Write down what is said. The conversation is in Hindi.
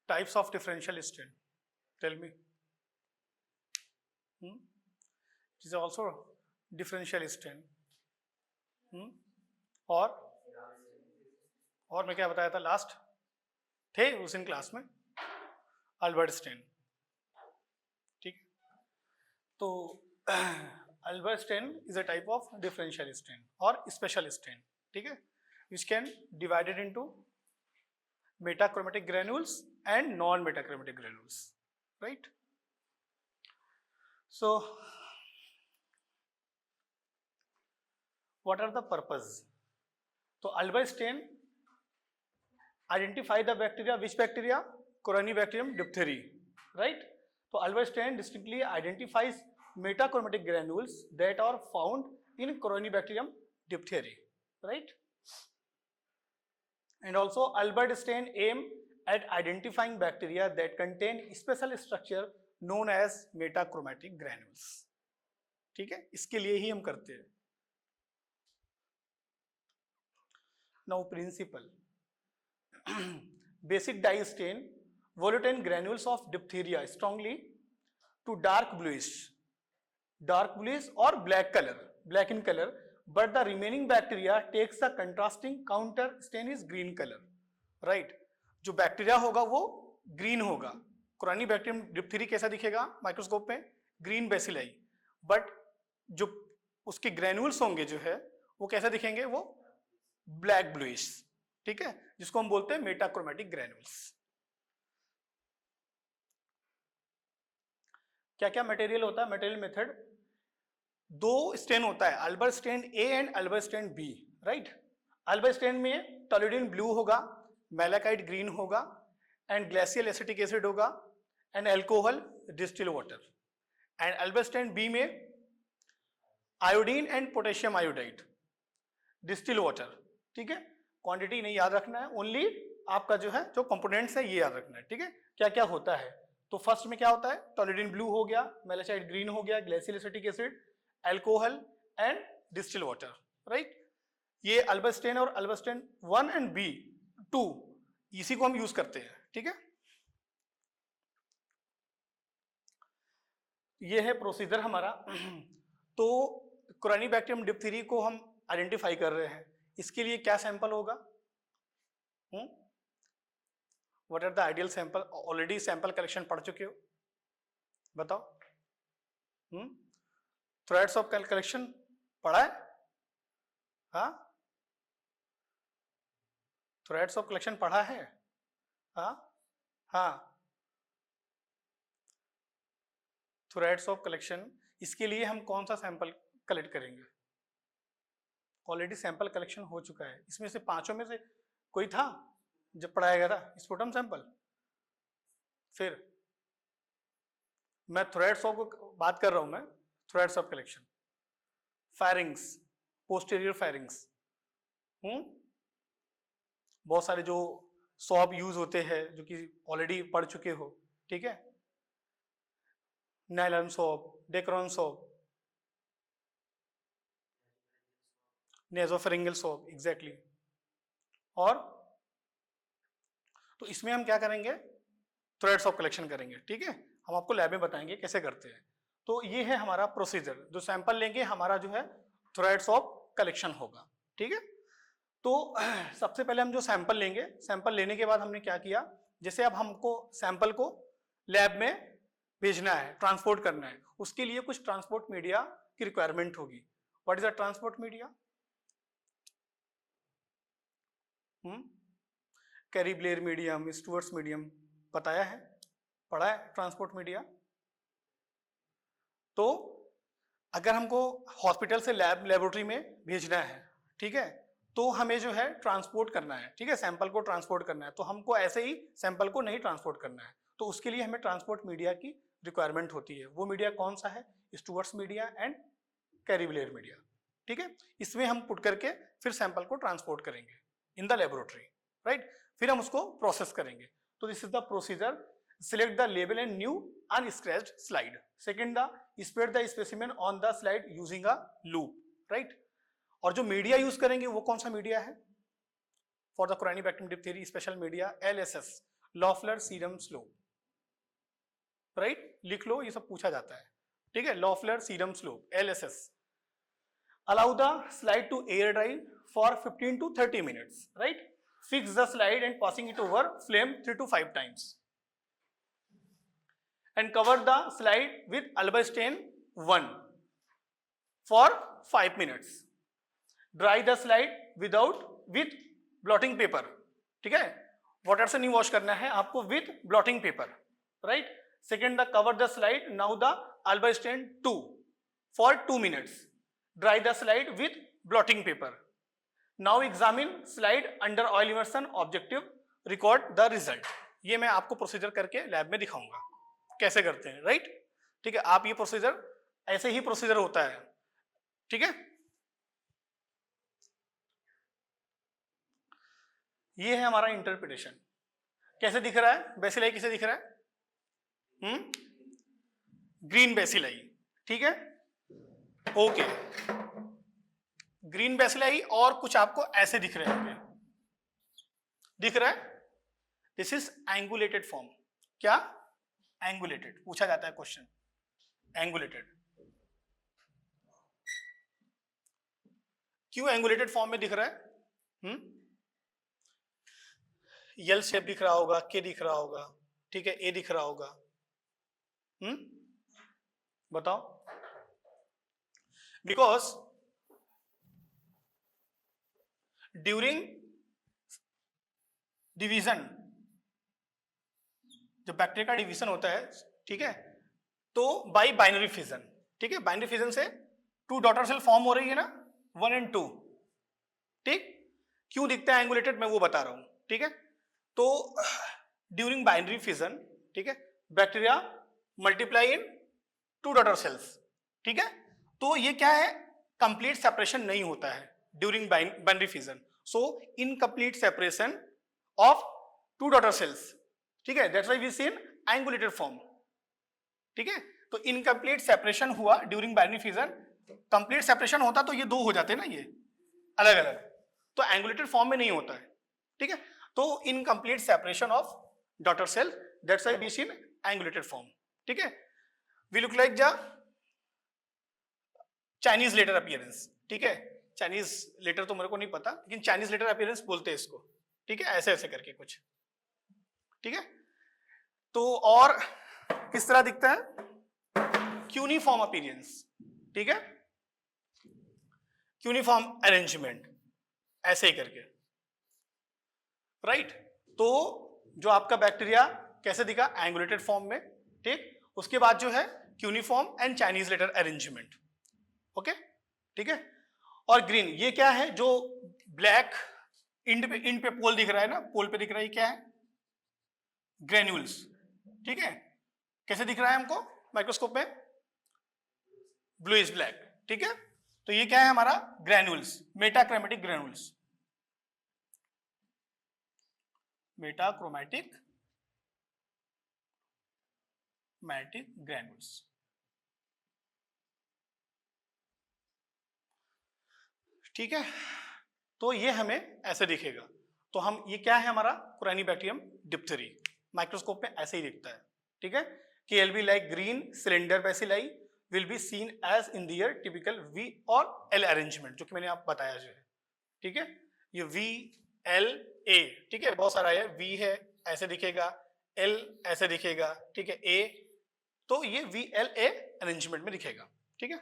Types of differential strain. Tell me. It is also differential strain. और मैं क्या बताया था लास्ट थे उस दिन क्लास में? Albert stain. ठीक. तो Albert stain is a type of differential stain और स्पेशल स्टेन. ठीक है, which can divided into metachromatic granules and non-metachromatic granules, right? So what are the purpose? So Albert stain identify the bacteria. Which bacteria? Corynebacterium diphtheria, right? So Albert stain distinctly identifies metachromatic granules that are found in Corynebacterium diphtheria, right? And also Albert stain aim at identifying bacteria that contain special structure known as metachromatic granules. ठीक है, इसके लिए ही हम करते हैं. Now principle. Basic dye stain volutin granules of diphtheria strongly to dark bluish or black color, black in color, but the remaining bacteria takes the contrasting counter stain is green color, right? जो बैक्टीरिया होगा वो ग्रीन होगा. Corynebacterium diphtheria कैसा दिखेगा माइक्रोस्कोप में? Green bacilli. बट जो उसके ग्रेन्यूल्स होंगे जो है वो कैसा दिखेंगे? वो ब्लैक ब्लूइश. ठीक है, जिसको हम बोलते हैं मेटाक्रोमेटिक ग्रेन्यूल्स. क्या क्या मटेरियल होता है? मटेरियल मेथड दो स्टेन होता है, Albert stain A and Albert stain B, right? Albert stain में टोल्यूडिन ब्लू होगा, मैलाकाइट ग्रीन होगा एंड ग्लेशियल एसिटिक एसिड होगा and alcohol distil water. And Albert stain B में iodine and potassium iodide distil water. ठीक है, क्वांटिटी नहीं याद रखना है, ओनली आपका जो है जो कंपोनेंट्स है ये याद रखना है. ठीक है, क्या क्या होता है? तो फर्स्ट में क्या होता है? टोल्यूडिन ब्लू हो गया, मैलाकाइट ग्रीन हो गया, glacial acetic acid, alcohol and distil water, right? ये अल्बर्ट स्टेन और अल्बर्ट स्टेन 1 एंड बी 2 इसी को हम यूज करते हैं. ठीक है, ये है प्रोसीजर हमारा. तो Corynebacterium diphtheria को हम आइडेंटिफाई कर रहे हैं. इसके लिए क्या सैंपल होगा? What are the ideal sample? Already sample collection पढ़ चुके हो, बताओ. थ्रेड्स ऑफ कलेक्शन पढ़ा है? हाँ, थ्रेड्स ऑफ कलेक्शन पढ़ा है? हाँ हाँ, थ्रेड्स ऑफ कलेक्शन. इसके लिए हम कौन सा सैंपल कलेक्ट करेंगे? ऑलरेडी सैंपल कलेक्शन हो चुका है. इसमें से पांचों में से कोई था जब पढ़ाया गया था स्पुटम सैंपल? फिर मैं थ्रेड्स ऑफ बात कर रहा हूं, मैं threads of collection. Firings, posterior firings, बहुत सारे जो सॉब यूज होते हैं जो कि ऑलरेडी पढ़ चुके हो. ठीक है, nylon swab, dacron swab, nasopharyngeal swab, exactly. और तो इसमें हम क्या करेंगे? थ्रेड्स ऑफ कलेक्शन करेंगे. ठीक है, हम आपको लैब में बताएंगे कैसे करते हैं. तो ये है हमारा प्रोसीजर. जो सैंपल लेंगे हमारा जो है थ्रेड्स ऑफ कलेक्शन होगा. ठीक है, तो सबसे पहले हम जो सैंपल लेंगे, सैंपल लेने के बाद हमने क्या किया, जैसे अब हमको सैंपल को लैब में भेजना है, ट्रांसपोर्ट करना है, उसके लिए कुछ ट्रांसपोर्ट मीडिया की रिक्वायरमेंट होगी. What is a transport media? Cary Blair medium, Stuart's medium बताया है, पढ़ा है ट्रांसपोर्ट मीडिया. तो अगर हमको हॉस्पिटल से लेबोरेटरी में भेजना है, ठीक है, तो हमें जो है ट्रांसपोर्ट करना है. ठीक है, सैंपल को ट्रांसपोर्ट करना है. तो हमको ऐसे ही सैंपल को नहीं ट्रांसपोर्ट करना है, तो उसके लिए हमें ट्रांसपोर्ट मीडिया की रिक्वायरमेंट होती है. वो मीडिया कौन सा है? Stuart's media and Cary Blair media. ठीक है, इसमें हम पुट करके फिर सैंपल को ट्रांसपोर्ट करेंगे इन द लेबोरेटरी, राइट? फिर हम उसको प्रोसेस करेंगे. तो this is the procedure. Select the label and new unscratched slide. Second, the spread the specimen on the slide using a loop, right? और जो मीडिया यूज करेंगे वो कौन सा मीडिया है? For the Corynebacterium diphtheria special media LSS, Loeffler serum slope, right, लिख लो, ये सब पूछा जाता है, ठीक है, Loeffler serum slope LSS। Allow the slide to air dry for 15 to 30 minutes, right? Fix the slide and passing it over flame 3 to 5 times. And cover the slide with Alberstain 1 for 5 minutes. Dry the slide with blotting paper, ठीक है, वाटर से नहीं वॉश करना है आपको, with blotting paper, right? Second, cover the slide, now the Alberstain 2 for 2 minutes. Dry the slide with blotting paper. Now examine slide under oil immersion objective, record the result. ये मैं आपको प्रोसीजर करके लैब में दिखाऊंगा कैसे करते हैं, राइट, ठीक है। आप ये प्रोसीजर, ऐसे ही प्रोसीजर होता है, ठीक है। ये है हमारा इंटरप्रिटेशन। कैसे दिख रहा है बेसिलाई, किसे दिख रहा है? ग्रीन बेसिलाई, ठीक है, ओके। ग्रीन बेसिलाई और कुछ आपको ऐसे दिख रहे होंगे, दिख रहा है? This is angulated form. क्या? एंगुलेटेड, पूछा जाता है क्वेश्चन, एंगुलेटेड। क्यों एंगुलेटेड फॉर्म में दिख रहा है? यल शेप दिख रहा होगा, के दिख रहा होगा, ठीक है, ए दिख रहा होगा, बताओ। बिकॉज ड्यूरिंग डिवीजन, जब बैक्टीरिया का डिवीजन होता है, ठीक है, तो बाय बाइनरी फिजन, ठीक है, बाइनरी फिजन से 2 डॉटर सेल फॉर्म हो रही है ना, 1 and 2, ठीक। क्यों दिखता है एंगुलेटेड, मैं वो बता रहा हूं, ठीक है। तो ड्यूरिंग बाइनरी फिजन, ठीक है, bacteria multiply in 2 daughter cells, ठीक है। तो ये क्या है, कंप्लीट सेपरेशन नहीं होता है during binary fission, so incomplete separation of 2 daughter cells, ठीक है, that's why we see in angulated form, ठीक है। तो इनकम्प्लीट सेपरेशन हुआ during binary fission, complete separation होता तो ये 2 हो जाते ना, ये अलग अलग, तो एंगुलेटेड फॉर्म में नहीं होता है, ठीक है। तो incomplete separation of daughter cell, that's why we see in angulated form, ठीक है। We look like the Chinese letter appearance, ठीक है, चाइनीज लेटर तो मेरे को नहीं पता, लेकिन चाइनीज लेटर अपीयरेंस बोलते हैं इसको, ठीक है, ऐसे ऐसे करके कुछ, ठीक है। तो और किस तरह दिखता है, क्यूनिफॉर्म अपीयरेंस, ठीक है, क्यूनिफॉर्म अरेंजमेंट, ऐसे ही करके, राइट। तो जो आपका बैक्टीरिया कैसे दिखा, एंगुलेटेड फॉर्म में, ठीक। उसके बाद जो है cuneiform and Chinese letter arrangement, okay, ठीक है। और ग्रीन, ये क्या है, जो ब्लैक इंड पे पोल दिख रहा है ना, पोल पे दिख रहा है, ये क्या है, ग्रेन्यूल्स, ठीक है। कैसे दिख रहा है हमको माइक्रोस्कोप में, ब्लूइश ब्लैक, ठीक है। तो ये क्या है हमारा, ग्रेन्यूल्स, मेटाक्रोमेटिक ग्रेन्यूल्स, मेटाक्रोमेटिक ग्रेन्यूल्स, ठीक है। तो ये हमें ऐसे दिखेगा। तो हम, ये क्या है हमारा, कुराइनोबैक्टीरियम डिप्थेरी, माइक्रोस्कोप में ऐसे ही दिखता है, ठीक है। KLB like green cylinder bacilli will be seen as in their typical V और L अरेंजमेंट, जो कि मैंने आपको बताया जो है, ठीक है। ये V L A, ठीक है, बहुत सारा है, V है ऐसे दिखेगा, L ऐसे दिखेगा, ठीक है, A, तो ये V L A अरेंजमेंट में दिखेगा, ठीक है।